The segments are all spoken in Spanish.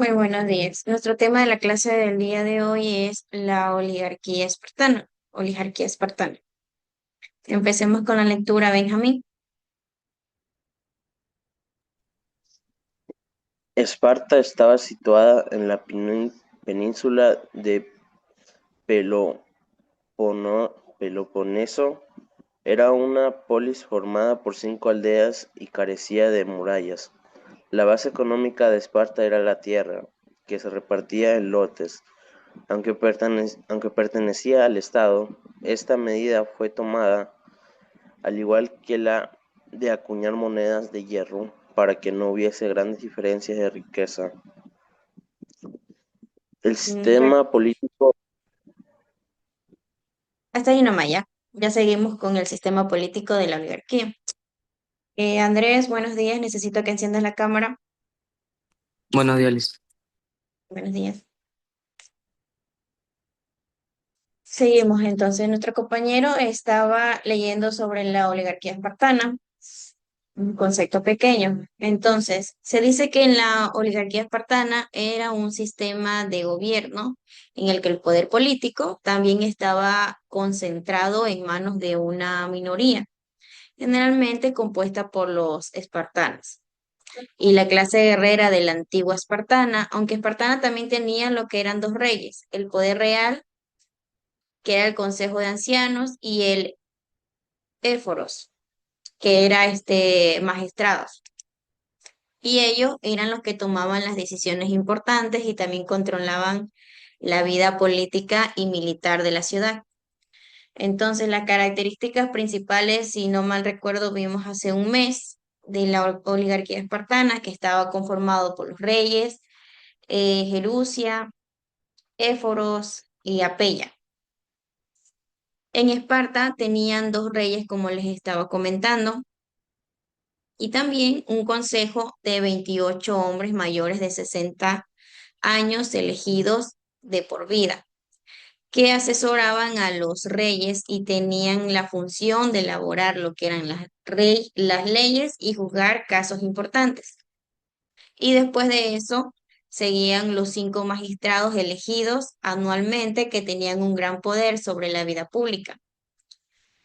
Muy buenos días. Nuestro tema de la clase del día de hoy es la oligarquía espartana. Oligarquía espartana. Empecemos con la lectura, Benjamín. Esparta estaba situada en la península de Peloponeso. Era una polis formada por 5 aldeas y carecía de murallas. La base económica de Esparta era la tierra, que se repartía en lotes. Aunque pertenecía al Estado, esta medida fue tomada, al igual que la de acuñar monedas de hierro, para que no hubiese grandes diferencias de riqueza. El Ok. sistema político. Hasta ahí nomás ya. Ya seguimos con el sistema político de la oligarquía. Andrés, buenos días. Necesito que enciendas la cámara. Buenos días, Liz. Buenos días. Seguimos entonces. Nuestro compañero estaba leyendo sobre la oligarquía espartana. Un concepto pequeño. Entonces, se dice que en la oligarquía espartana era un sistema de gobierno en el que el poder político también estaba concentrado en manos de una minoría, generalmente compuesta por los espartanos. Y la clase guerrera de la antigua espartana, aunque espartana también tenía lo que eran dos reyes, el poder real, que era el consejo de ancianos, y el éforos, que era magistrados. Y ellos eran los que tomaban las decisiones importantes y también controlaban la vida política y militar de la ciudad. Entonces, las características principales, si no mal recuerdo, vimos hace un mes de la oligarquía espartana, que estaba conformado por los reyes, Gerusia, Éforos y Apeya. En Esparta tenían dos reyes, como les estaba comentando, y también un consejo de 28 hombres mayores de 60 años elegidos de por vida, que asesoraban a los reyes y tenían la función de elaborar lo que eran las leyes y juzgar casos importantes. Y después de eso seguían los 5 magistrados elegidos anualmente que tenían un gran poder sobre la vida pública.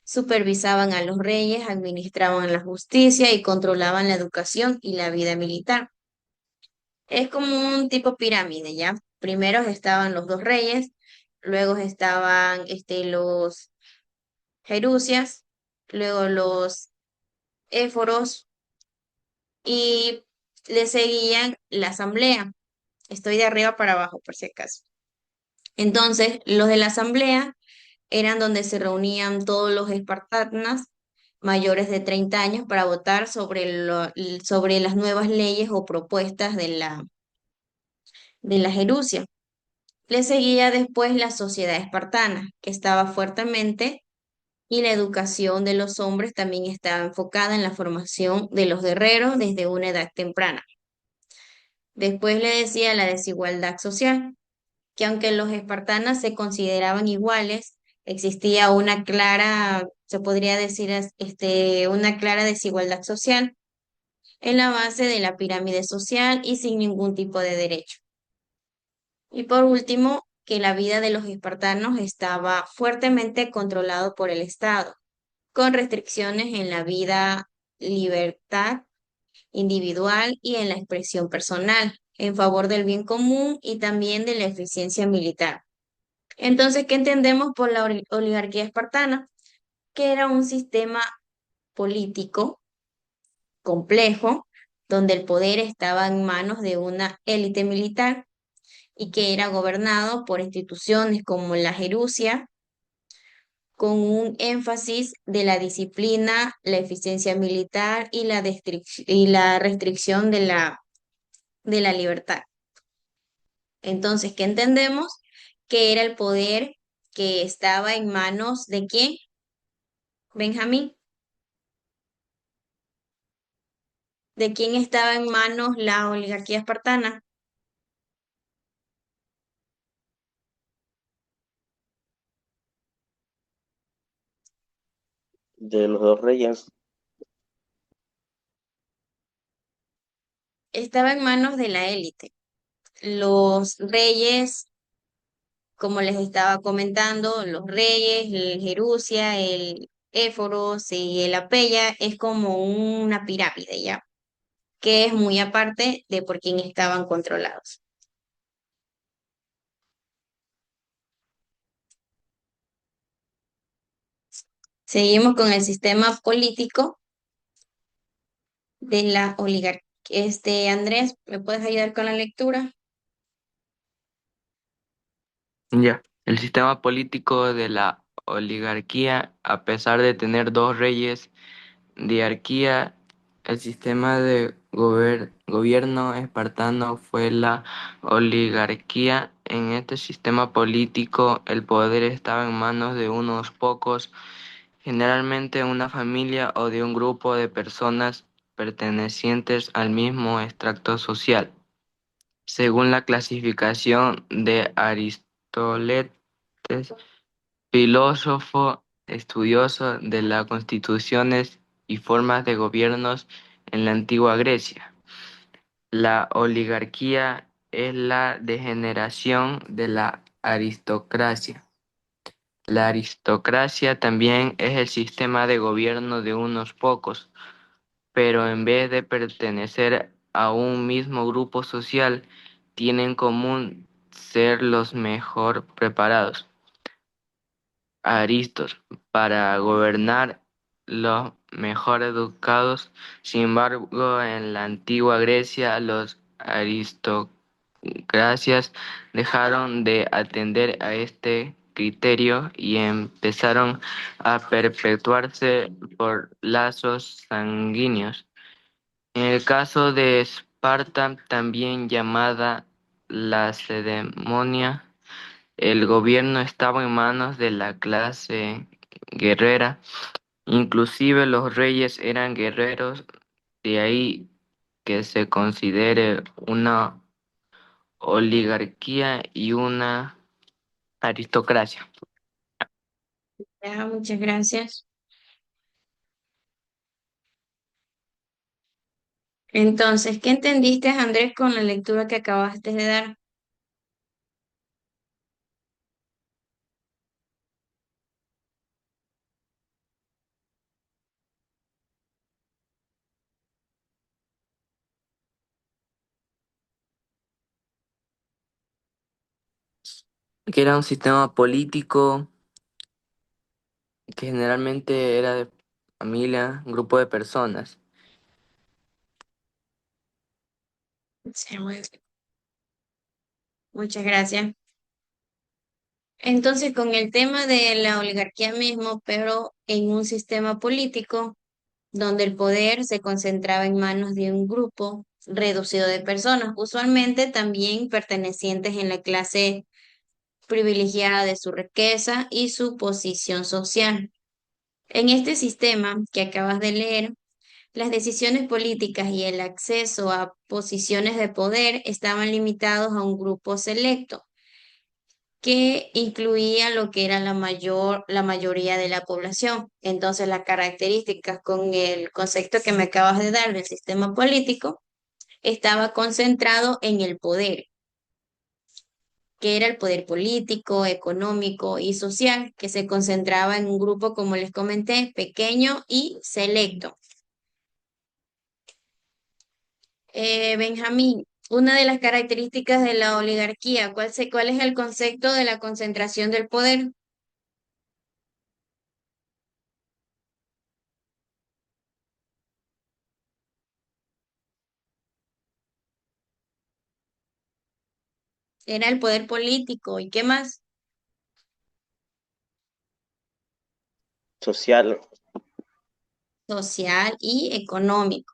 Supervisaban a los reyes, administraban la justicia y controlaban la educación y la vida militar. Es como un tipo pirámide, ¿ya? Primero estaban los dos reyes, luego estaban los jerusias, luego los éforos y le seguían la asamblea. Estoy de arriba para abajo, por si acaso. Entonces, los de la asamblea eran donde se reunían todos los espartanas mayores de 30 años para votar sobre las nuevas leyes o propuestas de la Jerusia. Le seguía después la sociedad espartana, que estaba fuertemente, y la educación de los hombres también estaba enfocada en la formación de los guerreros desde una edad temprana. Después le decía la desigualdad social, que aunque los espartanos se consideraban iguales, existía una clara, se podría decir, una clara desigualdad social en la base de la pirámide social y sin ningún tipo de derecho. Y por último, que la vida de los espartanos estaba fuertemente controlado por el Estado, con restricciones en la vida, libertad individual y en la expresión personal, en favor del bien común y también de la eficiencia militar. Entonces, ¿qué entendemos por la oligarquía espartana? Que era un sistema político complejo, donde el poder estaba en manos de una élite militar y que era gobernado por instituciones como la Jerusia, con un énfasis de la disciplina, la eficiencia militar y la restricción de la libertad. Entonces, ¿qué entendemos? Que era el poder que estaba en manos de quién, Benjamín, de quién estaba en manos la oligarquía espartana. De los dos reyes. Estaba en manos de la élite. los reyes, como les estaba comentando, los reyes, el Jerusia, el Éforos y el Apeya, es como una pirámide, ¿ya? Que es muy aparte de por quién estaban controlados. Seguimos con el sistema político de la oligarquía. Andrés, ¿me puedes ayudar con la lectura? Ya. El sistema político de la oligarquía, a pesar de tener dos reyes, diarquía, el sistema de gobierno espartano fue la oligarquía. En este sistema político, el poder estaba en manos de unos pocos, generalmente una familia o de un grupo de personas pertenecientes al mismo extracto social. Según la clasificación de Aristóteles, filósofo estudioso de las constituciones y formas de gobiernos en la antigua Grecia, la oligarquía es la degeneración de la aristocracia. La aristocracia también es el sistema de gobierno de unos pocos, pero en vez de pertenecer a un mismo grupo social, tienen en común ser los mejor preparados, aristos, para gobernar, los mejor educados. Sin embargo, en la antigua Grecia, los aristocracias dejaron de atender a este criterio y empezaron a perpetuarse por lazos sanguíneos. En el caso de Esparta, también llamada Lacedemonia, el gobierno estaba en manos de la clase guerrera, inclusive los reyes eran guerreros, de ahí que se considere una oligarquía y una aristocracia. Ya, muchas gracias. Entonces, ¿qué entendiste, Andrés, con la lectura que acabaste de dar? Que era un sistema político que generalmente era de familia, un grupo de personas. Sí, muchas gracias. Entonces, con el tema de la oligarquía mismo, pero en un sistema político donde el poder se concentraba en manos de un grupo reducido de personas, usualmente también pertenecientes en la clase privilegiada de su riqueza y su posición social. En este sistema que acabas de leer, las decisiones políticas y el acceso a posiciones de poder estaban limitados a un grupo selecto que incluía lo que era la mayoría de la población. Entonces, las características con el concepto que me acabas de dar del sistema político estaba concentrado en el poder, que era el poder político, económico y social, que se concentraba en un grupo, como les comenté, pequeño y selecto. Benjamín, una de las características de la oligarquía, ¿cuál es el concepto de la concentración del poder? Era el poder político. ¿Y qué más? social, Social y económico.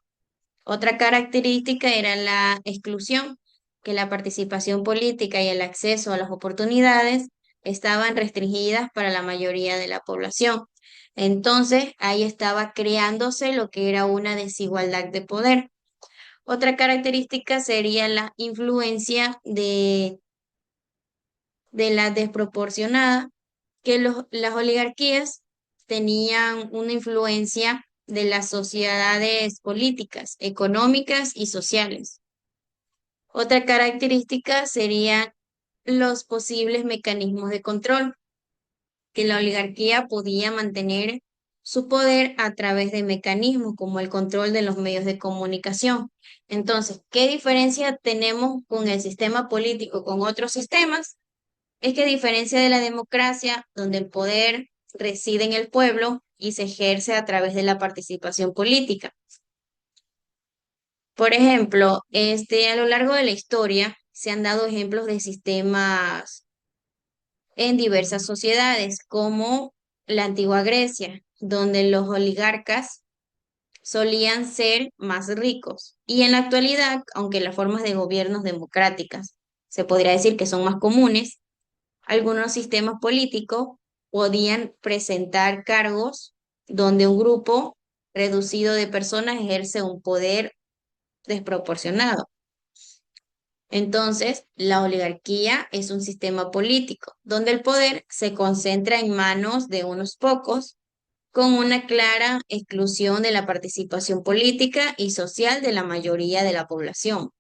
Otra característica era la exclusión, que la participación política y el acceso a las oportunidades estaban restringidas para la mayoría de la población. Entonces, ahí estaba creándose lo que era una desigualdad de poder. Otra característica sería la influencia de la desproporcionada, que las oligarquías tenían una influencia de las sociedades políticas, económicas y sociales. Otra característica serían los posibles mecanismos de control, que la oligarquía podía mantener su poder a través de mecanismos como el control de los medios de comunicación. Entonces, ¿qué diferencia tenemos con el sistema político con otros sistemas? Es que a diferencia de la democracia, donde el poder reside en el pueblo y se ejerce a través de la participación política. Por ejemplo, a lo largo de la historia se han dado ejemplos de sistemas en diversas sociedades, como la antigua Grecia, donde los oligarcas solían ser más ricos. Y en la actualidad, aunque las formas de gobiernos democráticas se podría decir que son más comunes, algunos sistemas políticos podían presentar cargos donde un grupo reducido de personas ejerce un poder desproporcionado. Entonces, la oligarquía es un sistema político donde el poder se concentra en manos de unos pocos, con una clara exclusión de la participación política y social de la mayoría de la población,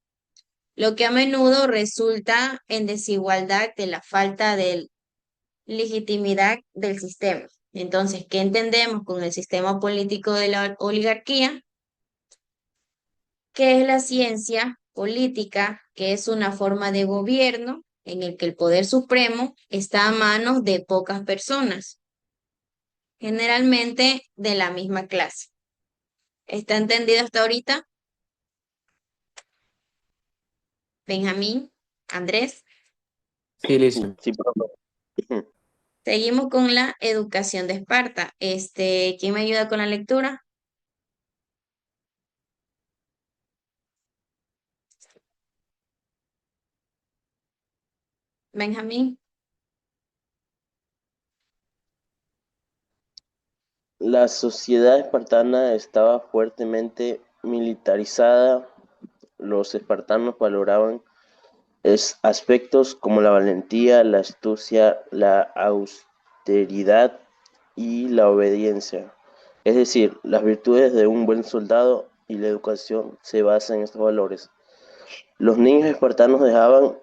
lo que a menudo resulta en desigualdad de la falta de legitimidad del sistema. Entonces, ¿qué entendemos con el sistema político de la oligarquía? Que es la ciencia política, que es una forma de gobierno en el que el poder supremo está a manos de pocas personas, generalmente de la misma clase. ¿Está entendido hasta ahorita? Benjamín, Andrés. Sí, listo. Sí, profe. Seguimos con la educación de Esparta. ¿Quién me ayuda con la lectura? Benjamín. La sociedad espartana estaba fuertemente militarizada. Los espartanos valoraban aspectos como la valentía, la astucia, la austeridad y la obediencia. Es decir, las virtudes de un buen soldado y la educación se basan en estos valores. Los niños espartanos dejaban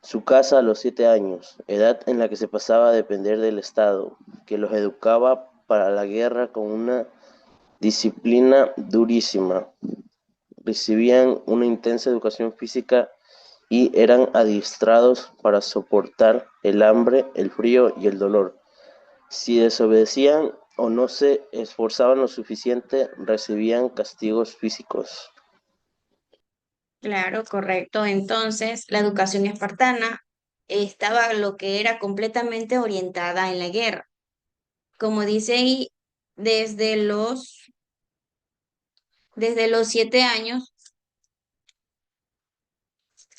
su casa a los 7 años, edad en la que se pasaba a depender del Estado, que los educaba para la guerra con una disciplina durísima. Recibían una intensa educación física y eran adiestrados para soportar el hambre, el frío y el dolor. Si desobedecían o no se esforzaban lo suficiente, recibían castigos físicos. Claro, correcto. Entonces, la educación espartana estaba lo que era completamente orientada en la guerra. Como dice ahí, desde desde los 7 años,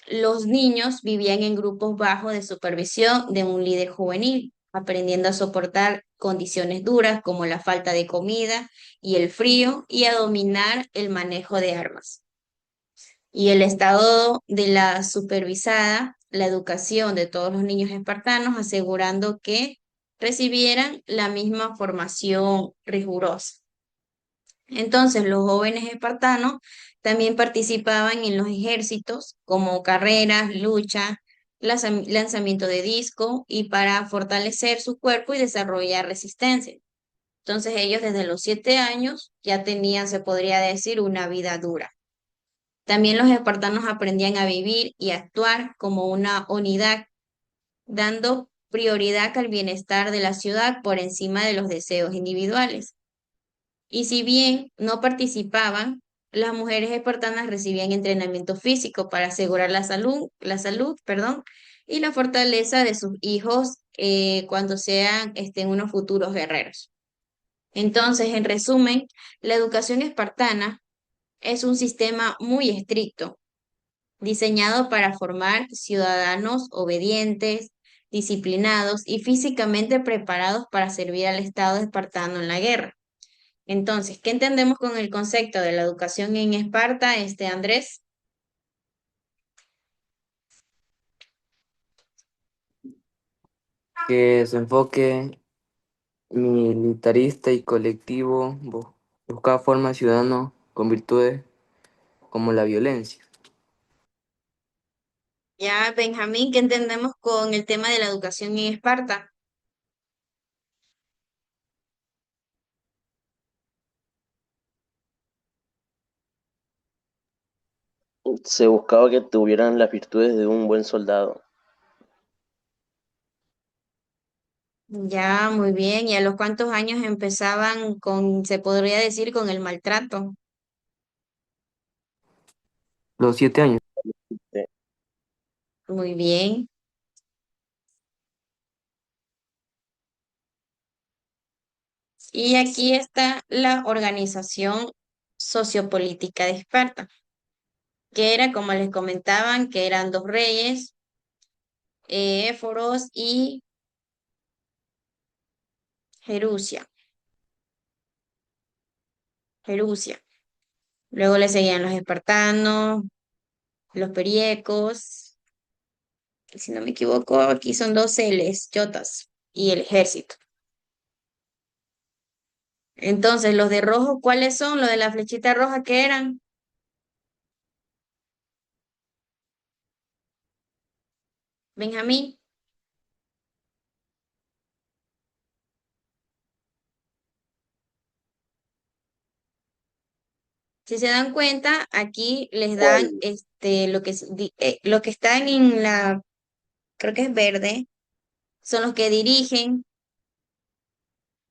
los niños vivían en grupos bajo de supervisión de un líder juvenil, aprendiendo a soportar condiciones duras como la falta de comida y el frío y a dominar el manejo de armas. Y el estado de la supervisada, la educación de todos los niños espartanos, asegurando que recibieran la misma formación rigurosa. Entonces, los jóvenes espartanos también participaban en los ejércitos como carreras, lucha, lanzamiento de disco y para fortalecer su cuerpo y desarrollar resistencia. Entonces, ellos desde los 7 años ya tenían, se podría decir, una vida dura. También los espartanos aprendían a vivir y actuar como una unidad, dando prioridad al bienestar de la ciudad por encima de los deseos individuales. Y si bien no participaban, las mujeres espartanas recibían entrenamiento físico para asegurar perdón, y la fortaleza de sus hijos cuando sean unos futuros guerreros. Entonces, en resumen, la educación espartana es un sistema muy estricto, diseñado para formar ciudadanos obedientes, disciplinados y físicamente preparados para servir al Estado espartano en la guerra. Entonces, ¿qué entendemos con el concepto de la educación en Esparta, Andrés? Que su enfoque militarista y colectivo buscaba formar ciudadanos con virtudes como la violencia. Ya, Benjamín, ¿qué entendemos con el tema de la educación en Esparta? Se buscaba que tuvieran las virtudes de un buen soldado. Ya, muy bien. ¿Y a los cuántos años empezaban con, se podría decir, con el maltrato? Los 7 años. Eh, Muy bien. Y aquí está la organización sociopolítica de Esparta, que era, como les comentaban, que eran dos reyes, Éforos y Jerusia. Jerusia. Luego le seguían los espartanos, los periecos, y si no me equivoco, aquí son dos Ls, Jotas, y el ejército. Entonces, los de rojo, ¿cuáles son? Los de la flechita roja, ¿qué eran? Benjamín. Si se dan cuenta, aquí les dan ¿Cuál? lo que, lo que están en la, creo que es verde, son los que dirigen,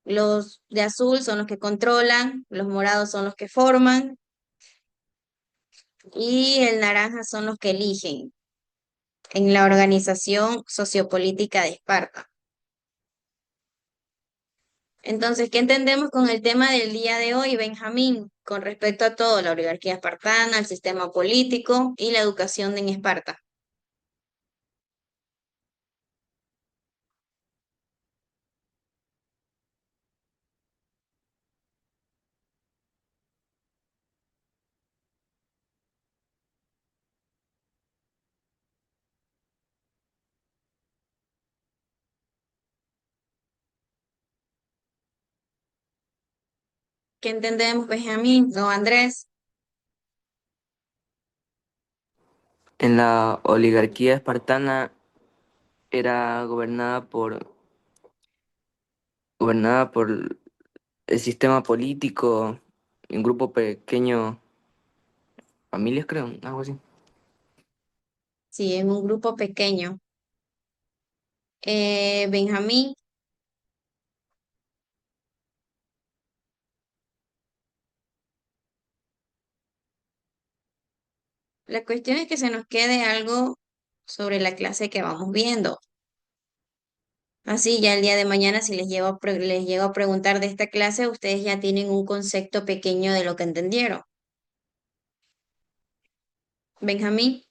los de azul son los que controlan, los morados son los que forman y el naranja son los que eligen en la organización sociopolítica de Esparta. Entonces, ¿qué entendemos con el tema del día de hoy, Benjamín, con respecto a todo, la oligarquía espartana, el sistema político y la educación en Esparta? ¿Qué entendemos, Benjamín? No, Andrés. En la oligarquía espartana era gobernada por el sistema político, un grupo pequeño, familias creo, algo así. Sí, en un grupo pequeño. Benjamín, la cuestión es que se nos quede algo sobre la clase que vamos viendo. Así ya el día de mañana, si les llego a preguntar de esta clase, ustedes ya tienen un concepto pequeño de lo que entendieron. Benjamín.